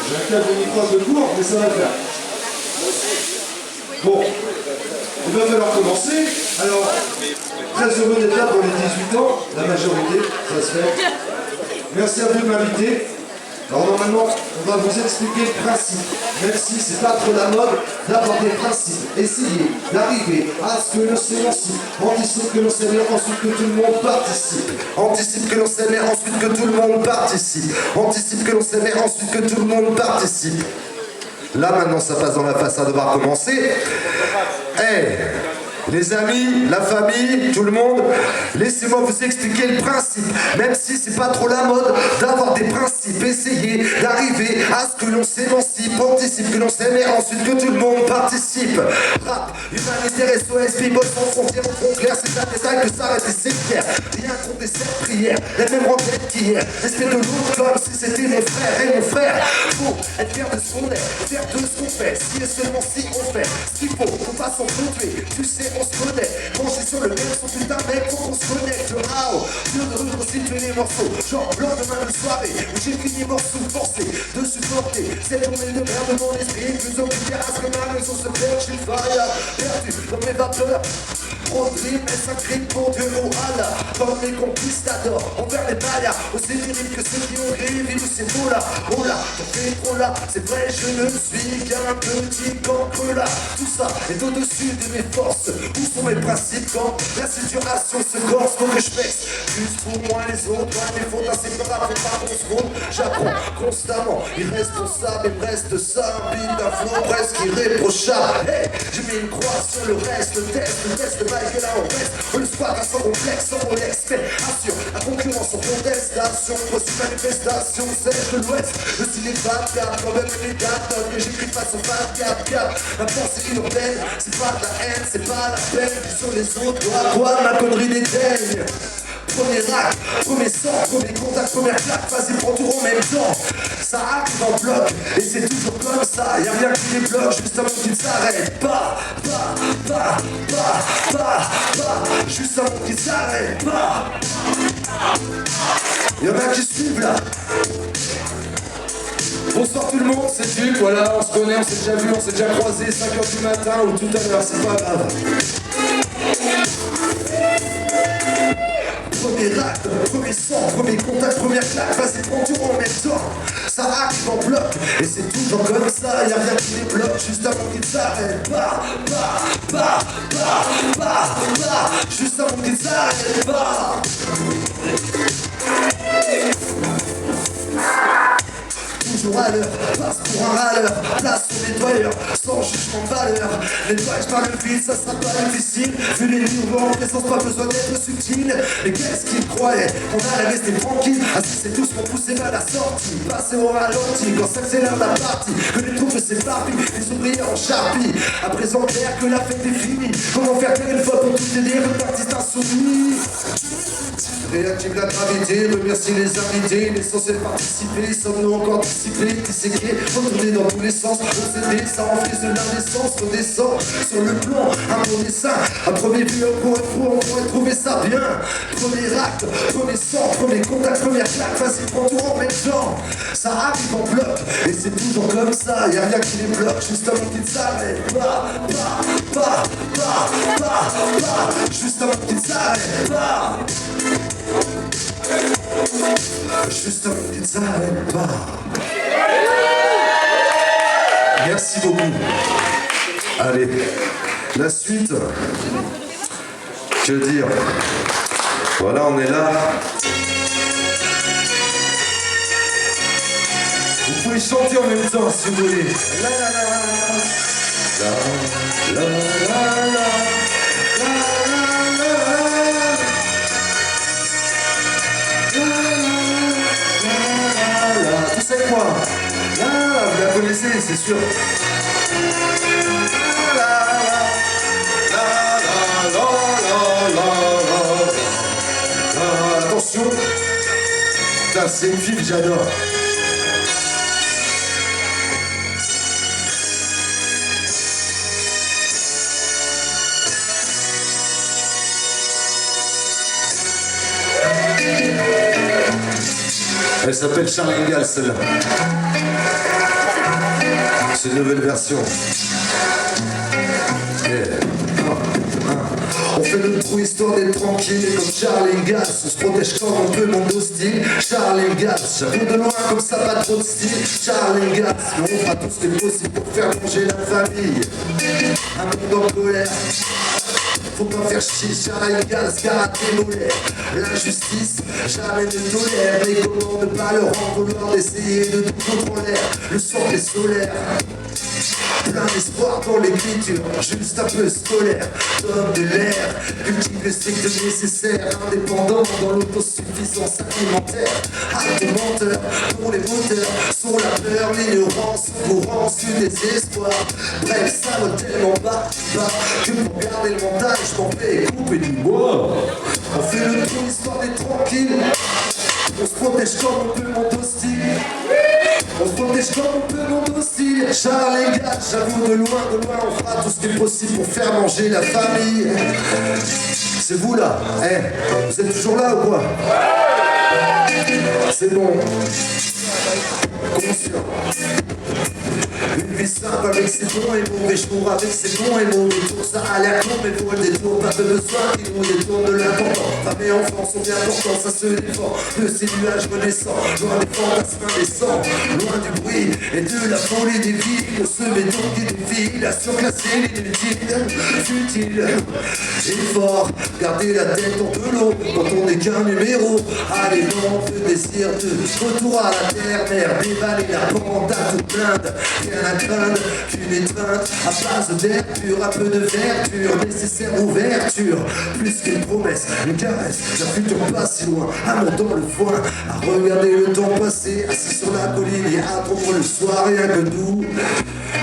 J'ai un câble de micro un peu court, mais ça va faire. Bon, il va falloir commencer. Alors, très heureux d'être là pour les 18 ans, la majorité, ça se fait. Merci à vous de m'inviter. Alors normalement, on va vous expliquer le principe, même si c'est pas trop la mode d'avoir des principes. Essayez d'arriver à ce que l'on s'émancie, anticipe que l'on s'aime, ensuite que tout le monde participe. Anticipe que l'on s'aime, ensuite que tout le monde participe. Anticipe que l'on s'aime, ensuite que tout le monde participe. Là maintenant ça passe dans la face, ça devra commencer. Hey, les amis, la famille, tout le monde, laissez-moi vous expliquer le principe. Même si c'est pas trop la mode d'avoir des principes, essayez d'arriver à ce que l'on s'émancipe, anticipe que l'on s'aime et ensuite que tout le monde participe. Rap, humanitaire, SOS, people sans frontières, au front clair, c'est un détail que s'arrête et c'est clair. Rien contre des serres prières, les mêmes renquêtes qu'hier. Respect de l'autre comme si c'était mon frère et mon frère. Faut être fier de ce qu'on est, fier de ce qu'on fait. Si et seulement si on fait ce qu'il faut pas s'en foutre. Tu sais, on se connaît. Quand je suis sur le même son, putain, mec, faut qu'on se connecte. Wow, dur de reconstituer les morceaux. Genre, lendemain de soirée où j'ai fini morceau forcé de supporter cette journée de merde de mon esprit. Plus occupé à ce que ma maison se perd. Je suis fire, perdu dans mes vapeurs. Trop de rimes, mais ça crie pour Dieu, oh Allah. Comme les conquistadors, envers les mayas. Aussi terrible que ceux qui ont rêvé de ces mots-là. Oh là, t'en fais trop là. C'est vrai, je ne suis qu'un petit cancre là. Tout ça est au-dessus de mes forces. Où sont mes principes quand la situation se corse? Faut que je pèse juste pour moi et les autres. Ouais, mes fautes, c'est pas grave, pas qu'on se compte. J'apprends constamment, irresponsable. Il me reste ça, un beat d'un flow presque irréprochable. Hey, j'ai mis une croix sur le reste. Le test de Mike et là on reste. Le squad sans complexe, sans mon expert. Assure la concurrence sans contestation. Possible manifestation, sèche de l'ouest. Le style est 24, quand même les dates que j'écris pas sur 24. La pensée urbaine, c'est pas de la haine, c'est pas la peine. Sur les autres, quoi, ma connerie dédaigne. Premier acte, premier sang, premier contact, première claque, vas-y prends tout en même temps. Ça arrive en bloc, et c'est toujours comme ça. Y'a rien qui débloque, juste avant qu'il ne s'arrête pas. Juste avant qu'il s'arrête pas. Y'en a qui suivent là. Bonsoir tout le monde, c'est Duc, voilà, on se connaît, on s'est déjà vu, on s'est déjà croisé 5h du matin ou tout à l'heure, c'est pas grave. Premier acte, premier sang, premier contact, première claque, vas-y prends tout en même temps. Ça arrive en bloc, et c'est toujours comme ça, y'a rien qui débloque, juste avant qu'il s'arrête pas. Juste avant qu'il s'arrête pas. Toujours à l'heure, passe pour un râleur, place au nettoyeur, sans jugement de valeur. Nettoyage par le vide, ça sera pas difficile. Vu les nouveaux en présence, pas besoin d'être subtil. Mais qu'est-ce qu'ils croyaient qu'on allait rester tranquille? Assis c'est tous qu'on poussait vers la sortie. Passer au ralenti, quand s'accélère la partie. Que les troupes s'éparpillent, les ouvriers en charpie. À présent clair que la fête est finie. Comment faire taire une fois pour tout aider le artiste insoumis? Réactive la gravité, remercie les invités, l'essentiel participer, sommes-nous encore disciplinés, disséqués, retourner dans tous les sens, procéder, ça en frise de l'indécence, redescend sur le plan, un bon dessin, un premier but, pour être fou, on pourrait trouver ça bien. Premier acte, premier sang, premier contact, première claque, vas-y prends tout en même temps. Ça arrive en bloc, et c'est toujours comme ça, y'a rien qui les bloque, juste avant qu'ils s'arrêtent pas, juste avant qu'ils s'arrêtent pas. Juste avant qu'il ne s'arrête pas. Merci beaucoup. Allez, la suite. Que dire? Voilà, on est là. Vous pouvez chanter en même temps si vous voulez. La la la la la la la. Tous avec moi. Là, vous la connaissez, c'est sûr. Attention. Putain, c'est une fille que j'adore. Elle s'appelle Charlie Gall, celle-là. C'est une nouvelle version. On fait le trou histoire d'être tranquille. Comme Charlie Gaz, on se protège comme on peut, monde hostile. Charlie Gaz, j'avoue de loin comme ça, pas trop de style. Charlie Gaz, mais on fera tout ce qui est possible pour faire manger la famille. Un monde en colère, faut pas faire chier, Charlie Gaz, karaté molaire. L'injustice, jamais ne tolère. Mais comment ne pas le rendre vouloir d'essayer de tout contrôler. Le sang est solaire, plein d'espoir pour l'écriture, juste un peu scolaire. Homme de l'air, cultive le strict nécessaire. Indépendant dans l'autosuffisance alimentaire. Arrête de menteur, pour les moteurs sont la peur, l'ignorance, courance, le désespoir. Bref, ça va tellement bas que pour garder le mental, je m'en fais couper du bois. On fait le tour histoire d'être tranquille. On se protège comme on peut, monde hostile. On se protège comme on peut, monde hostile. Charlie Gaz, j'avoue de loin, on fera tout ce qui est possible pour faire manger la famille. C'est vous là, vous êtes toujours là ou quoi? C'est bon. Conscient. Une vie simple avec ses bons et mauvais jours, avec ses bons et mauvais tours. Ça a l'air con mais faut le détour. Pas de besoin qui nous détourne de l'important. Femmes et enfants sont bien portants, ça se défend de ces nuages renaissants. Loin des fantasmes indécents, loin du bruit et de la folie des villes. Ce béton qui défile à surclasser l'inutile, futile et fort. Garder la tête en de l'eau quand on n'est qu'un numéro. Allez non, le désir de retour à la terre, mère, dévaler la pente à toute blinde. Rien à craindre qu'une étreinte à base d'air pur, un peu de verdure, nécessaire ouverture, plus qu'une promesse, une caresse, la future pas si loin, un mot dans le foin, à regarder le temps passer, assis sur la colline et attendre le soir, rien que doux,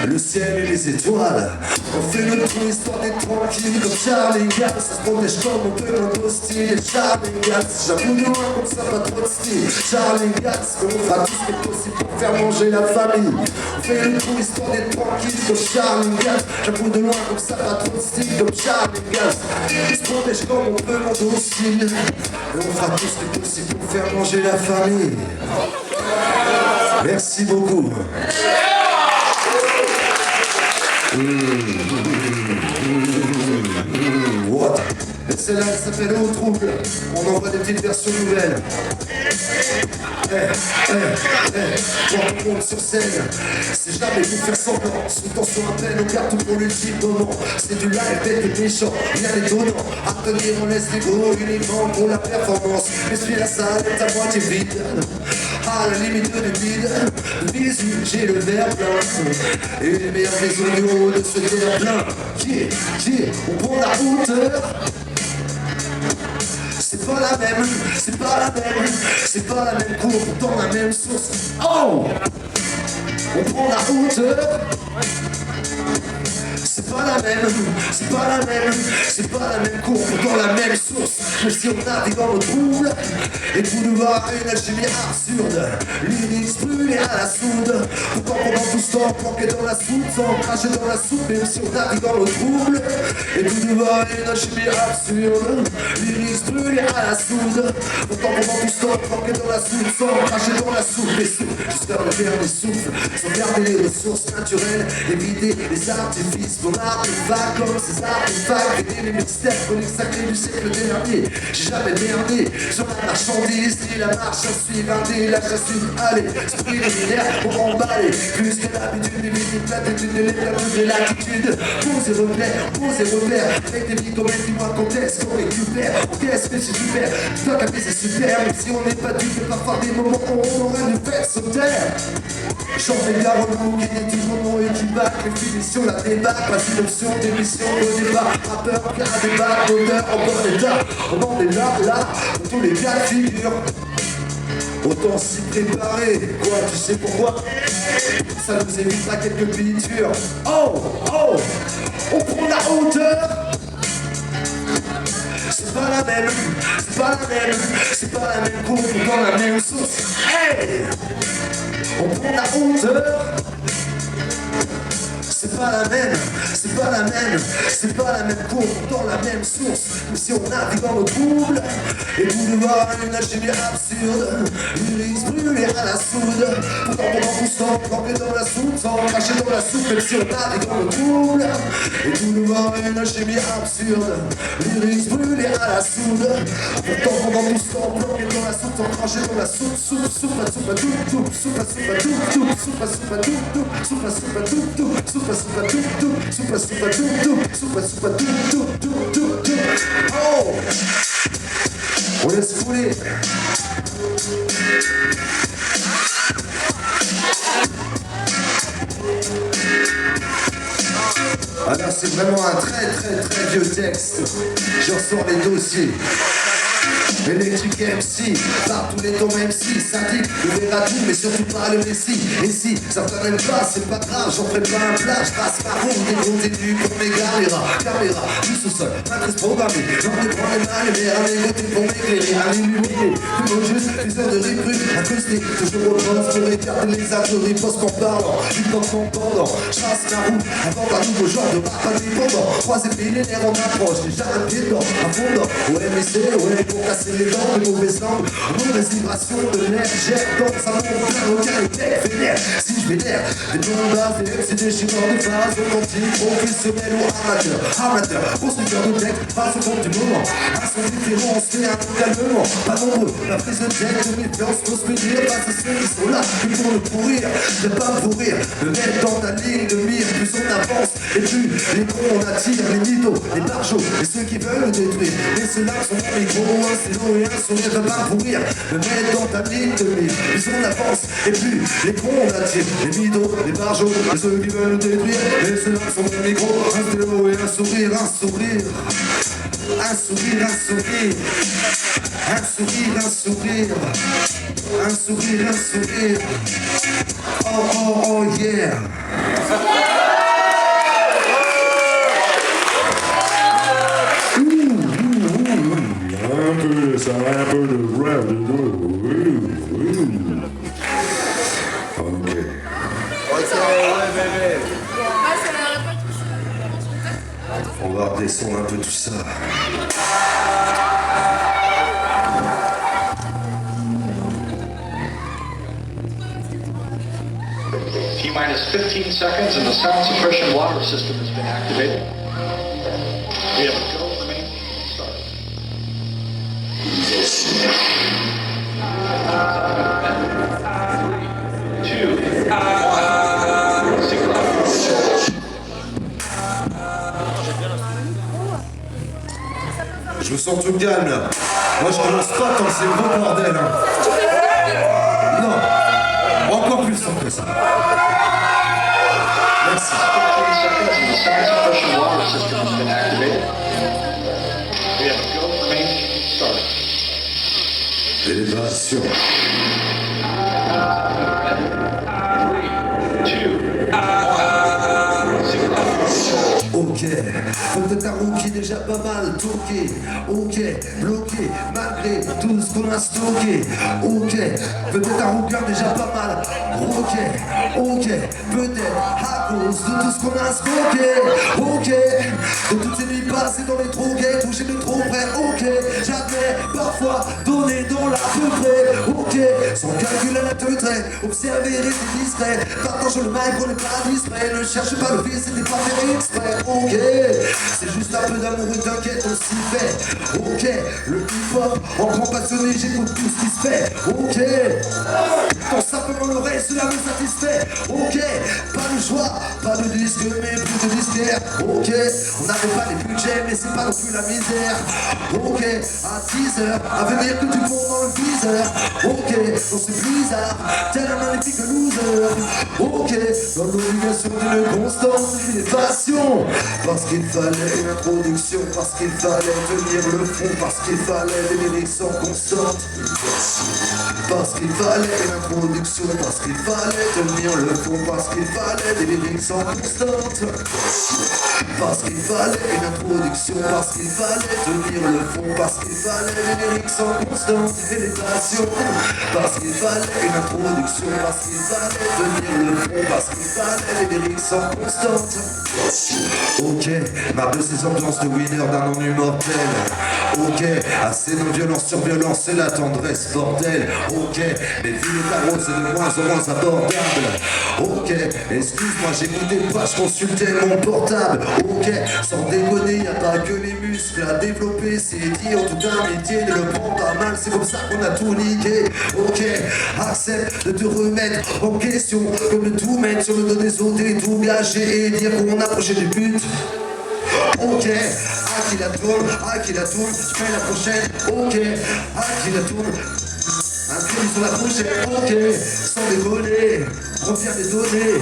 le ciel et les étoiles. On fait le trou histoire d'être tranquille, comme Charlie Gaz, ça se protège comme on peut, monde hostile. Charlie Gaz, j'avoue de loin comme ça, pas trop de style. Charlie Gaz, on fera tout ce qui est possible pour faire manger la famille. On fait le trou histoire d'être tranquille comme Charlie Gaz. J'avoue de loin comme ça, pas trop de style comme Charlie Gaz. On se protège comme on peut, monde hostile. Et on fera tout ce qui est possible pour faire manger la famille. Merci beaucoup. What? Et celle-là, elle s'appelle Au Trouble. On envoie des petites versions nouvelles. Quand on monte sur scène, c'est jamais pour faire semblant. Sous tension à peine, on garde tout pour l'ultime moment. C'est du live, bête et méchant, bien étonnant. À tenir, on laisse les gros uniquement pour la performance. Essuie la salle est à moitié vide. À la limite du vide, visu, j'ai le verre plein. Et les meilleurs audios de ce terre plein. On prend la hauteur. C'est pas la même, c'est pas la même, c'est pas la même cour, pourtant la même source. Oh! On prend la hauteur. C'est pas la même, c'est pas la même, c'est pas la même cour, pourtant la même source. Mais si on navigue dans le trouble, et pour nous voir une alchimie absurde, l'unix brûlée à la soude. Pourtant pendant tout ce temps, planqué dans la soupe, sans cracher dans la soupe, même si on navigue dans le trouble, et pour nous voir une alchimie absurde, l'unix brûlée à la soude. Pourtant pendant tout ce temps, planqué dans la soupe, sans cracher dans la soupe, et jusqu'à le dernier souffle, sans garder les ressources naturelles, éviter les artifices. Mon artefact comme ces artefacts, aider les mystères chroniques sacrés du siècle dernier. J'ai jamais berné sur la marchandise, ni la marche à suivre, un délage à suivre. Allez, esprit luminaire, on va emballer. Plus que l'habitude, les visites, l'attitude, les plus de l'attitude. Posez repère, avec des vies comme elle, dis-moi quand est-ce qu'on récupère. Qu'est-ce que c'est super, toi qu'à c'est super. Même si on n'est pas dû, mais parfois des moments où on aurait dû faire se taire. J'en fais bien relou, qui est toujours mon équipage, les finitions, la débatte. Pas une option d'émission au débat. Rappeur, car à débat, auteur en bon état. On en est là, dans tous les cas de figure. Autant s'y préparer, quoi, tu sais pourquoi? Ça nous évitera quelques pitures. Oh, on prend la hauteur. C'est pas la même, c'est pas la même, c'est pas la même cour, dans la même sauce. Hey! On prend la hauteur. C'est c'est pas la même, c'est pas la même, c'est pas la même courbe, dans la même source. Mais si on navigue dans le trouble, et tout devoir une alchimie absurde, l'iris brûlé à la soude, pourtant pendant qu'on sort, planqué dans la soupe, sans cracher dans la soupe, même si on navigue dans le trouble, et tout devoir une alchimie absurde, l'iris brûlé à la soude, pourtant pendant qu'on sort, planqué dans la soupe, sans cracher dans la soupe, soupe, soupe, soupe, tout, tout, soupe, soupe, tout, tout, soupe, soupe, tout, tout, soupe, soupe, tout, tout, soupe, soupe, tout, tout, soupe, soupe, tout, tout, soupe, soupe, tout, tout, tout, tout, tout. Oh, on laisse couler. Alors c'est vraiment un très vieux texte. Je ressors les dossiers. Électrique MC, par tous les temps MC, syndic, le verradou, mais surtout pas le messie. Et si ça t'amène pas, c'est pas grave, j'en ferai pas un plat, je passe ma roue, des gros détenus pour mes caméras, du sous-sol, matrice programmée, j'en reprends les mains, les verres à mes côtés pour m'éclairer, à m'illuminer, tout mon jeu, des heures de recrue, accosté, toujours au bras pour écarter les atories, post en parlant, du temps en pendant, je passe ma roue, avant un nouveau genre de rap indépendant, trois millénaires en approche, déjà un pied dedans, un fondant, ouais mais c'est, ouais, pour casser les dents, de mauvaises langues, mauvaise vibration de l'air, jette dans un monde plein, aucun effet vénère. Si je vénère, des bonnes bases, des MC déchirants de phase, authentique, professionnel ou amateur, constructeur de texte, face au compte du moment, à son différent, on se fait un calmement, pas nombreux, la prise de texte, de méfiance, faut se dire, face à ceux qui sont là, qui pour le pourrir, de pas me pourrir, me mettre dans ta ligne de mire, plus on avance, et plus les cons on attire, les mythos, les barjots, et ceux qui veulent le détruire, mais ceux-là sont dans les gros, c'est et un sourire de pas pourrir, me mettre dans ta ligne de mire, plus on avance, et plus les cons on attire, les mythos, les barjots, et ceux qui veulent le détruire, mais ceux-là sont dans les gros, un stylo et un sourire, un sourire, un sourire, un sourire, un sourire, un sourire, un sourire, un sourire, oh oh oh yeah. Un peu de rap, ok. On va redescendre un peu tout ça. T-minus 15 seconds and the sound suppression water system has been activated. We have a go remaining. Start. 3, 2, 1, Je me sens tout calme là. Moi je commence pas tant que c'est le beau bordel hein. Non, encore plus simple que ça. Merci. 15 seconds and the sound suppression water system has been activated. We have a go remaining. Start. Élévation. 3, 2, 1, Ok, peut-être un rookie déjà pas mal toqué. Ok, bloqué, malgré tout ce qu'on a stocké. Ok, peut-être un rookie déjà pas mal roqué. Ok, peut-être à cause de tout ce qu'on a stocké. Ok, de toutes ces nuits passées dans les troquets, touché de trop près. Ok, j'admets parfois donner dans la peu près. Ok, sans calcul à la teutrée, observer, rester discret. Partage le mic, on n'est pas distrait. Ne cherche pas le vice, c'était pas fait exprès. Ok, c'est juste un peu d'amour et t'inquiète, on s'y fait. Ok, le hip-hop, en grand passionné, j'écoute tout ce qui se fait. Ok, quand simplement l'oreille, cela me satisfait. Ok, pas de choix, pas de disque, mais plus de disquaire. Ok, on n'avait pas les budgets, mais c'est pas non plus la misère. Ok, à 10h, à venir que du monde dans le viseur. Ok, on c'est bizarre, tel un magnifique loser. Ok, dans l'obligation d'une constante, une passion. Parce qu'il fallait fallait une introduction, parce qu'il fallait tenir le fond, parce qu'il fallait des lyrics sans constante. Parce qu'il fallait une introduction, parce qu'il fallait tenir le fond, parce qu'il fallait des lyrics sans constante. Parce qu'il fallait une introduction, parce qu'il fallait tenir le fond, parce qu'il fallait des lyrics sans constante et les passions. Parce qu'il fallait une introduction, parce qu'il fallait tenir le fond, parce qu'il fallait des lyrics sans constante. Ok, marre de ces ambiances de winner d'un ennui mortel. Ok, assez de violence sur violence, c'est la tendresse, bordel. Ok, mais vu les tarots, c'est de moins en moins abordable. Ok, excuse-moi, j'écoutais pas, je consultais mon portable. Ok, sans déconner, y'a pas que les muscles à développer. C'est dit, en tout amitié, ne le prends pas mal, c'est comme ça qu'on a tout niqué. Ok, accepte de te remettre en question, comme de tout mettre sur le dos des autres et tout gâcher et dire qu'on a approché du but. Ok, à qui la tourne, je fais la prochaine. Ok, à qui la tourne, un crédit sur la prochaine. Ok, sans déconner, reviens des données.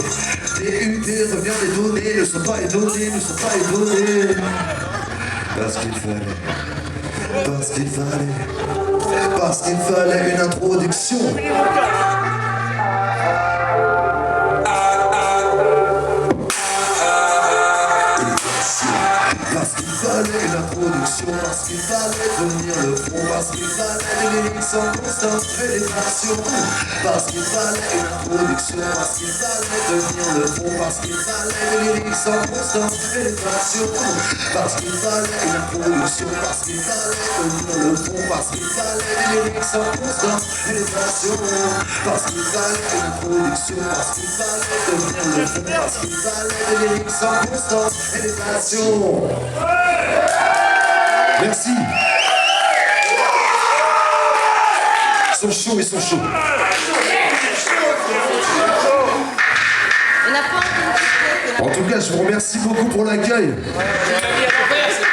DUT, reviens des données, ne sont pas étonnés, ne sont pas étonnés. Parce qu'il fallait une introduction. Parce qu'il fallait une introduction, parce qu'il fallait tenir le front, parce qu'il fallait des lyrics sans constante pénétration. Parce qu'il fallait une introduction, parce qu'il fallait tenir le front, parce qu'il fallait des lyrics sans constante pénétration. Parce qu'il fallait une introduction, parce qu'il fallait tenir le front, parce qu'il fallait des lyrics sans constante pénétration. Parce qu'il fallait une introduction, parce qu'il fallait tenir le front, parce qu'il fallait des lyrics sans constante pénétration. Merci. Ils sont chauds, ils sont chauds. En tout cas, je vous remercie beaucoup pour l'accueil.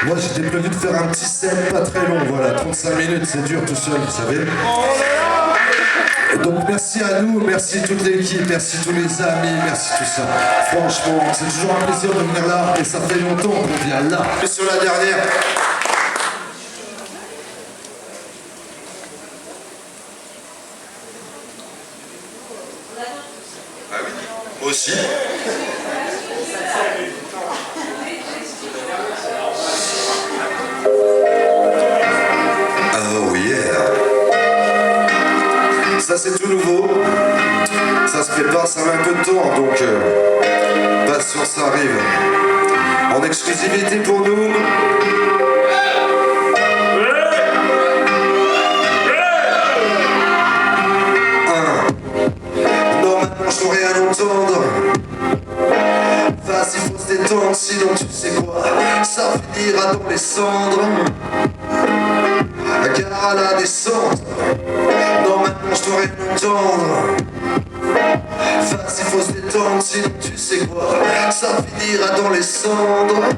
Moi, j'étais prévu de faire un petit set pas très long, voilà, 35 minutes, c'est dur tout seul, vous savez. Donc merci à nous, merci toute l'équipe, merci tous les amis, merci tout ça. Franchement, c'est toujours un plaisir de venir là et ça fait longtemps qu'on vient là. Et sur la dernière. Ah oui, moi aussi. Oh yeah. Ça c'est tout nouveau, ça se prépare, ça met un peu de temps, donc patience, ça arrive. En exclusivité pour nous. Non, maintenant je dois rien entendre. Vas-y, faut se détendre, sinon tu sais quoi, ça finira dans les cendres. Car à la descente, non maintenant je dois rien entendre. Vas-y faut se détendre, sinon tu sais quoi, ça finira dans les cendres.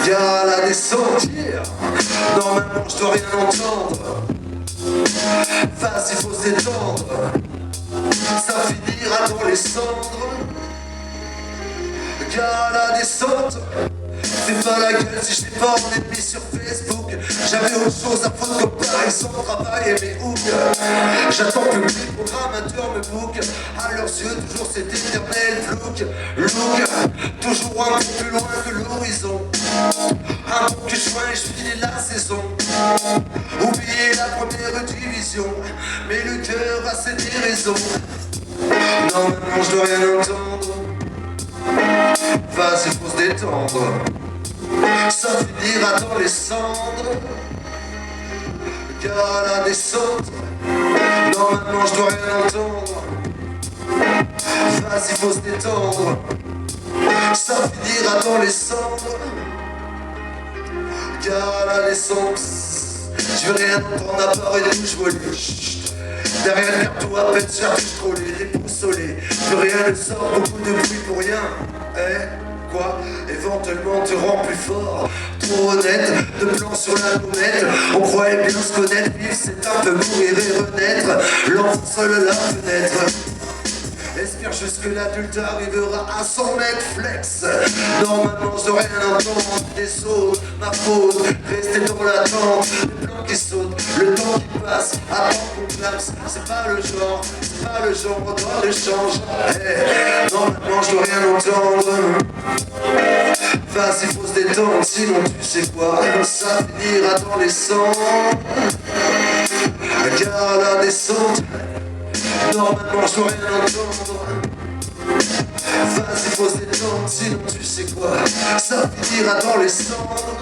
Car à la descente, yeah. Non maintenant je dois rien entendre. Vas-y faut se détendre, ça finira dans les cendres. Car à la descente, fais pas la gueule si je t'ai pas en ennemi sur Facebook. J'avais autre chose à foutre comme par exemple travail et mes hooks. J'attends que le programmateur me book. À leurs yeux toujours cet éternel look. Toujours un peu plus loin que l'horizon. Un bon que juin et je finis la saison. Oubliez la première division, mais le cœur a ses déraisons. Non maintenant je dois rien entendre. Vas-y faut se détendre, ça finira dans les cendres. Car à la descente, non maintenant je dois rien entendre. Vas-y faut se détendre, ça finira dans les cendres. Car à la descente, je veux rien entendre à part une bouche volée. Derrière le carton à peine cherche trollé, déboussolé. Plus rien ne sort, beaucoup de bruit pour rien. Quoi? Éventuellement te rend plus fort. Trop honnête, de plan sur la lunette. On croyait bien se connaître, vivre c'est un peu mourir et renaître. L'enfant seul à la fenêtre. Espère Jusque l'adulte arrivera à 100 mètres flex. Normalement je dois rien entendre des autres. Ma faute, rester dans l'attente. Les plans qui sautent, le temps qui passe. Attends qu'on classe, c'est pas le genre. C'est pas le genre, on doit le changer. Hey, normalement je dois rien entendre. Vas-y faut se détendre, sinon tu sais quoi, ça finira dans les cendres. Car à la descente, normalement je dois rien entendre. Vas-y faut se détendre, sinon tu sais quoi, ça finira dans les cendres.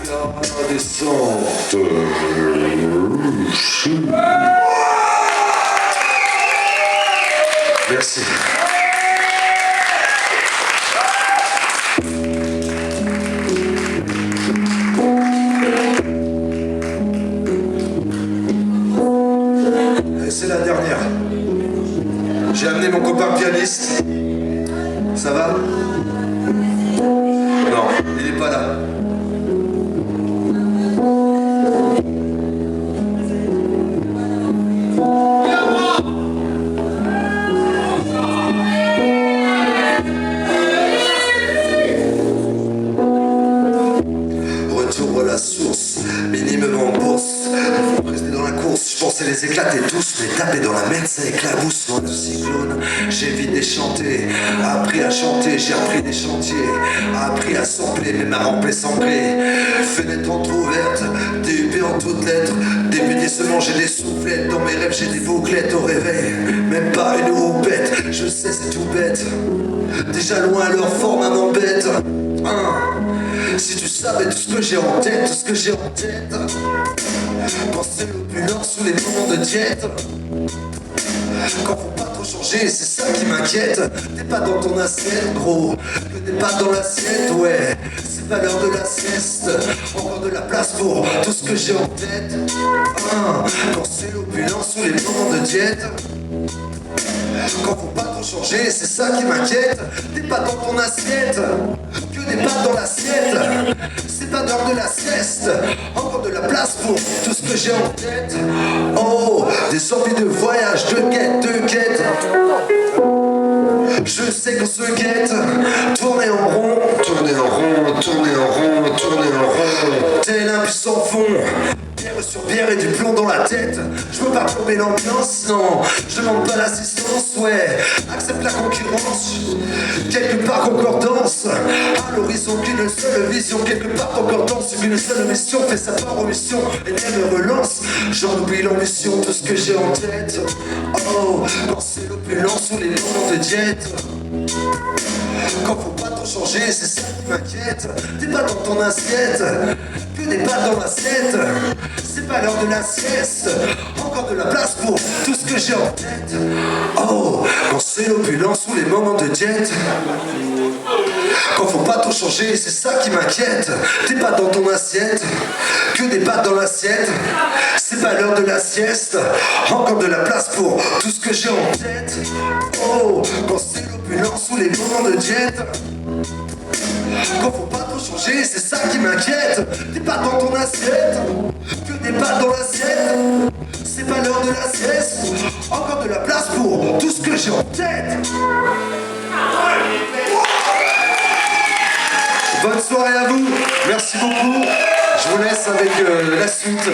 Car à la descente. Merci. C'est la dernière. J'ai amené mon copain pianiste. Ça va? Non, il est pas là. Retour à la source, minimum en bourse. Rester dans la course, je pensais les éclater tous, mais taper dans la merde ça éclabousse. Loin du cyclone, j'ai vite déchanté, appris à chanter, j'ai repris des chantiers, appris à sampler, mais ma rampe est sanglée. Fenêtre entrouverte, DUP en toutes lettres, débuté se manger des soufflettes. Dans mes rêves j'ai des bouclettes au réveil, même pas une houppette. Je sais c'est tout bête, déjà loin leur forme m'embête. Si tu savais tout ce que j'ai en tête, tout ce que j'ai en tête. Penser l'opulence sous les moments de diète. Quand faut pas trop changer, c'est ça qui m'inquiète. T'es pas dans ton assiette, gros, que t'es pas dans l'assiette, ouais. C'est pas l'heure de la sieste, encore de la place pour tout ce que j'ai en tête. Quand c'est l'opulence sous les moments de diète. Quand faut pas trop changer, c'est ça qui m'inquiète. T'es pas dans ton assiette, que des pâtes dans l'assiette. C'est pas d'heure de la sieste, encore de la place pour tout ce que j'ai en tête. Oh, des envies de voyage, de quête. Je sais qu'on se guette, tourner en rond, tel un puissant fond. Bière sur bière et du plomb dans la tête. Je veux pas plomber l'ambiance, non. Je demande pas l'assistance, ouais. Accepte la concurrence, quelque part concordance. À l'horizon qu'une seule vision, quelque part concordance. Une seule mission fait sa part aux missions et elle me relance. J'en oublie l'ambition, tout ce que j'ai en tête. Oh, quand c'est l'opulence sous les moments de diète. Quand faut pas trop changer, c'est ça qui m'inquiète. T'es pas dans ton assiette, que des pâtes dans l'assiette. C'est pas l'heure de la sieste, encore de la place pour tout ce que j'ai en tête. Oh, quand c'est l'opulence sous les moments de diète. Quand faut pas trop changer, c'est ça qui m'inquiète. T'es pas dans ton assiette, que des pâtes dans l'assiette. C'est pas l'heure de la sieste, encore de la place pour tout ce que j'ai en tête. Oh, quand c'est l'opulence sous les moments de diète. Quand faut pas trop changer, c'est ça qui m'inquiète. T'es pas dans ton assiette, que des pâtes dans l'assiette. C'est pas l'heure de la sieste, encore de la place pour tout ce que j'ai en tête. Bonne soirée à vous, merci beaucoup. Je vous laisse avec la suite.